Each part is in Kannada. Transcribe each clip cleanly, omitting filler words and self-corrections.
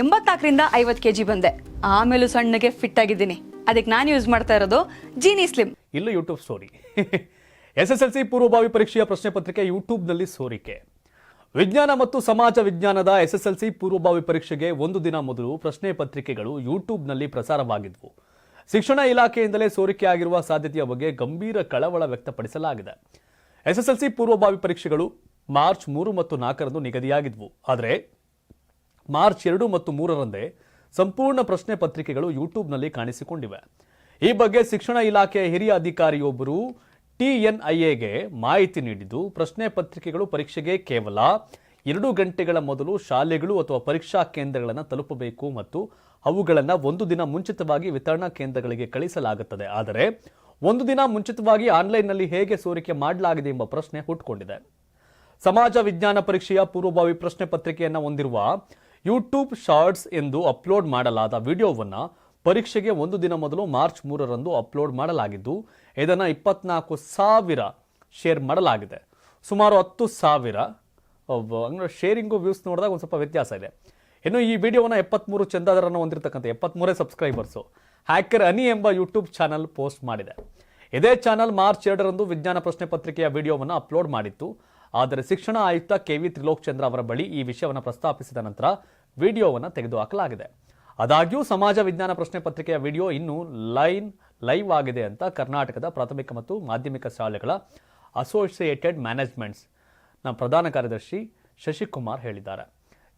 84ರಿಂದ 50 kg ಬಂದೆ. ಆಮೇಲೂ ಸಣ್ಣಗೆ ಫಿಟ್ ಆಗಿದ್ದೀನಿ. ಅದಕ್ಕೆ ನಾನು ಯೂಸ್ ಮಾಡ್ತಾ ಇರೋದು ಜೀನಿ ಸ್ಲಿಮ್. ಇಲ್ಲ ಯೂಟ್ಯೂಬ್ ಸ್ಟೋರಿ. SSLC ಪೂರ್ವಭಾವಿ ಪರೀಕ್ಷೆಯ ಪ್ರಶ್ನೆ ಪತ್ರಿಕೆ ಯೂಟ್ಯೂಬ್ನಲ್ಲಿ ಸೋರಿಕೆ. ವಿಜ್ಞಾನ ಮತ್ತು ಸಮಾಜ ವಿಜ್ಞಾನದ SSLC ಪೂರ್ವಭಾವಿ ಪರೀಕ್ಷೆಗೆ ಒಂದು ದಿನ ಮೊದಲು ಪ್ರಶ್ನೆ ಪತ್ರಿಕೆಗಳು ಯೂಟ್ಯೂಬ್ನಲ್ಲಿ ಪ್ರಸಾರವಾಗಿದ್ವು. ಶಿಕ್ಷಣ ಇಲಾಖೆಯಿಂದಲೇ ಸೋರಿಕೆಯಾಗಿರುವ ಸಾಧ್ಯತೆಯ ಬಗ್ಗೆ ಗಂಭೀರ ಕಳವಳ ವ್ಯಕ್ತಪಡಿಸಲಾಗಿದೆ. SSLC ಪೂರ್ವಭಾವಿ ಪರೀಕ್ಷೆಗಳು ಮಾರ್ಚ್ 3 ಮತ್ತು 4ರಂದು ನಿಗದಿಯಾಗಿದ್ವು. ಆದರೆ ಮಾರ್ಚ್ 2 ಮತ್ತು 3ರಂದೇ ಸಂಪೂರ್ಣ ಪ್ರಶ್ನೆ ಪತ್ರಿಕೆಗಳು ಯೂಟ್ಯೂಬ್ನಲ್ಲಿ ಕಾಣಿಸಿಕೊಂಡಿವೆ. ಈ ಬಗ್ಗೆ ಶಿಕ್ಷಣ ಇಲಾಖೆಯ ಹಿರಿಯ ಅಧಿಕಾರಿಯೊಬ್ಬರು TNIAಗೆ ಮಾಹಿತಿ ನೀಡಿದ್ದು, ಪ್ರಶ್ನೆ ಪತ್ರಿಕೆಗಳು ಪರೀಕ್ಷೆಗೆ ಕೇವಲ 2 ಗಂಟೆಗಳ ಮೊದಲು ಶಾಲೆಗಳು ಅಥವಾ ಪರೀಕ್ಷಾ ಕೇಂದ್ರಗಳನ್ನು ತಲುಪಬೇಕು ಮತ್ತು ಅವುಗಳನ್ನು ಒಂದು ದಿನ ಮುಂಚಿತವಾಗಿ ವಿತರಣಾ ಕೇಂದ್ರಗಳಿಗೆ ಕಳಿಸಲಾಗುತ್ತದೆ. ಆದರೆ ಒಂದು ದಿನ ಮುಂಚಿತವಾಗಿ ಆನ್ಲೈನ್ನಲ್ಲಿ ಹೇಗೆ ಸೋರಿಕೆ ಮಾಡಲಾಗಿದೆ ಎಂಬ ಪ್ರಶ್ನೆ ಹುಟ್ಟುಕೊಂಡಿದೆ. ಸಮಾಜ ವಿಜ್ಞಾನ ಪರೀಕ್ಷೆಯ ಪೂರ್ವಭಾವಿ ಪ್ರಶ್ನೆ ಪತ್ರಿಕೆಯನ್ನು ಹೊಂದಿರುವ ಯೂಟ್ಯೂಬ್ ಶಾರ್ಟ್ಸ್ ಎಂದು ಅಪ್ಲೋಡ್ ಮಾಡಲಾದ ವಿಡಿಯೋವನ್ನು ಪರೀಕ್ಷೆಗೆ ಒಂದು ದಿನ ಮೊದಲು ಮಾರ್ಚ್ 3ರಂದು ಅಪ್ಲೋಡ್ ಮಾಡಲಾಗಿದ್ದು, ಇದನ್ನು 24,000 ಶೇರ್ ಮಾಡಲಾಗಿದೆ. ಸುಮಾರು 10,000 ಅಂದರೆ ಶೇರಿಂಗು ವ್ಯೂಸ್ ನೋಡಿದಾಗ ಒಂದು ಸ್ವಲ್ಪ ವ್ಯತ್ಯಾಸ ಇದೆ. ಇನ್ನು ಈ ವಿಡಿಯೋವನ್ನು 73 ಚಂದಾದಾರರನ್ನು ಹೊಂದಿರತಕ್ಕಂಥ 73 ಸಬ್ಸ್ಕ್ರೈಬರ್ಸು ಹ್ಯಾಕರ್ ಅನಿ ಎಂಬ ಯೂಟ್ಯೂಬ್ ಚಾನಲ್ ಪೋಸ್ಟ್ ಮಾಡಿದೆ. ಇದೇ ಚಾನಲ್ ಮಾರ್ಚ್ 2ರಂದು ವಿಜ್ಞಾನ ಪ್ರಶ್ನೆ ಪತ್ರಿಕೆಯ ವಿಡಿಯೋವನ್ನು ಅಪ್ಲೋಡ್ ಮಾಡಿತ್ತು. ಆದರೆ ಶಿಕ್ಷಣ ಆಯುಕ್ತ KV ತ್ರಿಲೋಕ್ ಅವರ ಬಳಿ ಈ ವಿಷಯವನ್ನು ಪ್ರಸ್ತಾಪಿಸಿದ ನಂತರ ವಿಡಿಯೋವನ್ನು ತೆಗೆದುಹಾಕಲಾಗಿದೆ. ಆದಾಗ್ಯೂ ಸಮಾಜ ವಿಜ್ಞಾನ ಪ್ರಶ್ನೆ ಪತ್ರಿಕೆಯ ವಿಡಿಯೋ ಇನ್ನೂ ಲೈವ್ ಆಗಿದೆ ಅಂತ ಕರ್ನಾಟಕದ ಪ್ರಾಥಮಿಕ ಮತ್ತು ಮಾಧ್ಯಮಿಕ ಶಾಲೆಗಳ ಅಸೋಸಿಯೇಟೆಡ್ ಮ್ಯಾನೇಜ್ಮೆಂಟ್ಸ್ ಪ್ರಧಾನ ಕಾರ್ಯದರ್ಶಿ ಶಶಿಕುಮಾರ್ ಹೇಳಿದ್ದಾರೆ.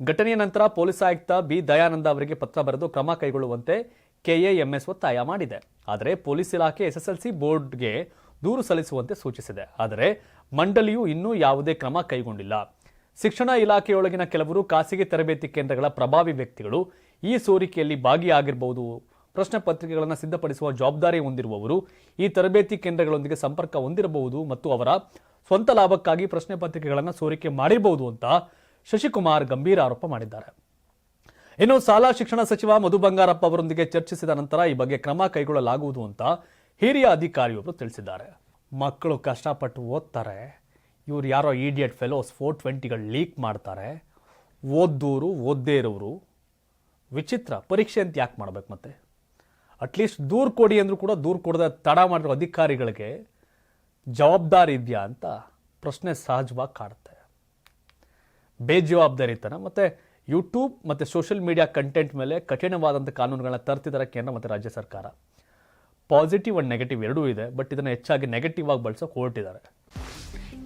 ಘಟನೆಯ ನಂತರ ಪೊಲೀಸ್ ಆಯುಕ್ತ B. ದಯಾನಂದ ಅವರಿಗೆ ಪತ್ರ ಬರೆದು ಕ್ರಮ ಕೈಗೊಳ್ಳುವಂತೆ KAMS ಒತ್ತಾಯ ಮಾಡಿದೆ. ಆದರೆ ಪೊಲೀಸ್ ಇಲಾಖೆ SSLC ಬೋರ್ಡ್ಗೆ ದೂರು ಸಲ್ಲಿಸುವಂತೆ ಸೂಚಿಸಿದೆ. ಆದರೆ ಮಂಡಳಿಯು ಇನ್ನೂ ಯಾವುದೇ ಕ್ರಮ ಕೈಗೊಂಡಿಲ್ಲ. ಶಿಕ್ಷಣ ಇಲಾಖೆಯೊಳಗಿನ ಕೆಲವರು ಖಾಸಗಿ ತರಬೇತಿ ಕೇಂದ್ರಗಳ ಪ್ರಭಾವಿ ವ್ಯಕ್ತಿಗಳು ಈ ಸೋರಿಕೆಯಲ್ಲಿ ಭಾಗಿಯಾಗಿರಬಹುದು. ಪ್ರಶ್ನೆ ಪತ್ರಿಕೆಗಳನ್ನು ಸಿದ್ಧಪಡಿಸುವ ಜವಾಬ್ದಾರಿ ಹೊಂದಿರುವವರು ಈ ತರಬೇತಿ ಕೇಂದ್ರಗಳೊಂದಿಗೆ ಸಂಪರ್ಕ ಹೊಂದಿರಬಹುದು ಮತ್ತು ಅವರ ಸ್ವಂತ ಲಾಭಕ್ಕಾಗಿ ಪ್ರಶ್ನೆ ಪತ್ರಿಕೆಗಳನ್ನು ಸೋರಿಕೆ ಮಾಡಿರಬಹುದು ಅಂತ ಶಶಿಕುಮಾರ್ ಗಂಭೀರ ಆರೋಪ ಮಾಡಿದ್ದಾರೆ. ಇನ್ನು ಶಾಲಾ ಶಿಕ್ಷಣ ಸಚಿವ ಮಧು ಬಂಗಾರಪ್ಪ ಅವರೊಂದಿಗೆ ಚರ್ಚಿಸಿದ ನಂತರ ಈ ಬಗ್ಗೆ ಕ್ರಮ ಕೈಗೊಳ್ಳಲಾಗುವುದು ಅಂತ ಹಿರಿಯ ಅಧಿಕಾರಿಯೊಬ್ಬರು ತಿಳಿಸಿದ್ದಾರೆ. ಮಕ್ಕಳು ಕಷ್ಟಪಟ್ಟು ಓದ್ತಾರೆ, ಇವ್ರು ಯಾರೋ ಈಡಿಯಟ್ ಫೆಲೋಸ್ 420ಗಳು ಲೀಕ್ ಮಾಡ್ತಾರೆ, ಓದ್ದೋರು ಓದ್ದೇ ಇರೋರು ವಿಚಿತ್ರ. ಪರೀಕ್ಷೆ ಅಂತ ಯಾಕೆ ಮಾಡ್ಬೇಕು? ಮತ್ತೆ ಅಟ್ಲೀಸ್ಟ್ ದೂರು ಕೊಡಿ ಅಂದರೂ ಕೂಡ ದೂರು ಕೊಡದೆ ತಡ ಮಾಡಿರೋ ಅಧಿಕಾರಿಗಳಿಗೆ ಜವಾಬ್ದಾರಿ ಇದೆಯಾ ಅಂತ ಪ್ರಶ್ನೆ ಸಹಜವಾಗಿ ಕಾಡುತ್ತೆ. ಬೇಜವಾಬ್ದಾರಿತನ ಮತ್ತು ಯೂಟ್ಯೂಬ್ ಮತ್ತು ಸೋಷಿಯಲ್ ಮೀಡಿಯಾ ಕಂಟೆಂಟ್ ಮೇಲೆ ಕಠಿಣವಾದಂಥ ಕಾನೂನುಗಳನ್ನ ತರ್ತಿದ್ದಾರೆ ಕೇಂದ್ರ ಮತ್ತು ರಾಜ್ಯ ಸರ್ಕಾರ. ಪಾಸಿಟಿವ್ ಅಂಡ್ ನೆಗೆಟಿವ್ ಎರಡೂ ಇದೆ, ಬಟ್ ಇದನ್ನು ಹೆಚ್ಚಾಗಿ ನೆಗೆಟಿವ್ ಆಗಿ ಬಳಸೋಕೆ ಹೊರಟಿದ್ದಾರೆ.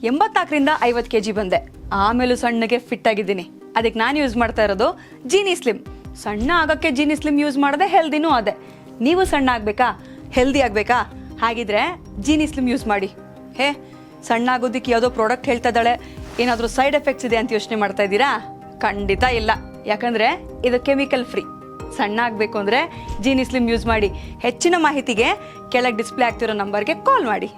84ರಿಂದ 50 kg ಬಂದೆ. ಆಮೇಲೂ ಸಣ್ಣಗೆ ಫಿಟ್ ಆಗಿದ್ದೀನಿ. ಅದಕ್ಕೆ ನಾನು ಯೂಸ್ ಮಾಡ್ತಾ ಇರೋದು ಜೀನಿ ಸ್ಲಿಮ್. ಸಣ್ಣ ಆಗೋಕ್ಕೆ ಜೀನಿ ಸ್ಲಿಮ್ ಯೂಸ್ ಮಾಡಿದೆ, ಹೆಲ್ದಿನೂ ಅದೇ. ನೀವು ಸಣ್ಣ ಆಗಬೇಕಾ, ಹೆಲ್ದಿ ಆಗಬೇಕಾ? ಹಾಗಿದ್ರೆ ಜೀನಿ ಸ್ಲಿಮ್ ಯೂಸ್ ಮಾಡಿ. ಸಣ್ಣ ಆಗೋದಕ್ಕೆ ಯಾವುದೋ ಪ್ರಾಡಕ್ಟ್ ಹೇಳ್ತಾ ಇದ್ದಾಳೆ, ಏನಾದರೂ ಸೈಡ್ ಎಫೆಕ್ಟ್ಸ್ ಇದೆ ಅಂತ ಯೋಚನೆ ಮಾಡ್ತಾ ಇದ್ದೀರಾ? ಖಂಡಿತ ಇಲ್ಲ. ಯಾಕಂದರೆ ಇದು ಕೆಮಿಕಲ್ ಫ್ರೀ. ಸಣ್ಣ ಆಗಬೇಕು ಅಂದರೆ ಜೀನಿ ಸ್ಲಿಮ್ ಯೂಸ್ ಮಾಡಿ. ಹೆಚ್ಚಿನ ಮಾಹಿತಿಗೆ ಕೆಳಗೆ ಡಿಸ್ಪ್ಲೇ ಆಗ್ತಿರೋ ನಂಬರ್ಗೆ ಕಾಲ್ ಮಾಡಿ.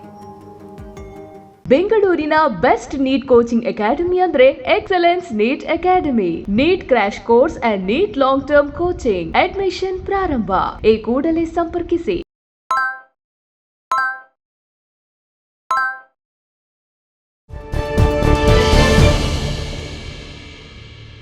ಬೆಂಗಳೂರಿನ ಬೆಸ್ಟ್ ನೀಟ್ ಕೋಚಿಂಗ್ ಅಕಾಡೆಮಿ ಅಂದ್ರೆ excellence NEET academy. NEET crash course and NEET long term coaching admission ಪ್ರಾರಂಭ. ಈ ಕೂಡಲೇ ಸಂಪರ್ಕಿಸಿ.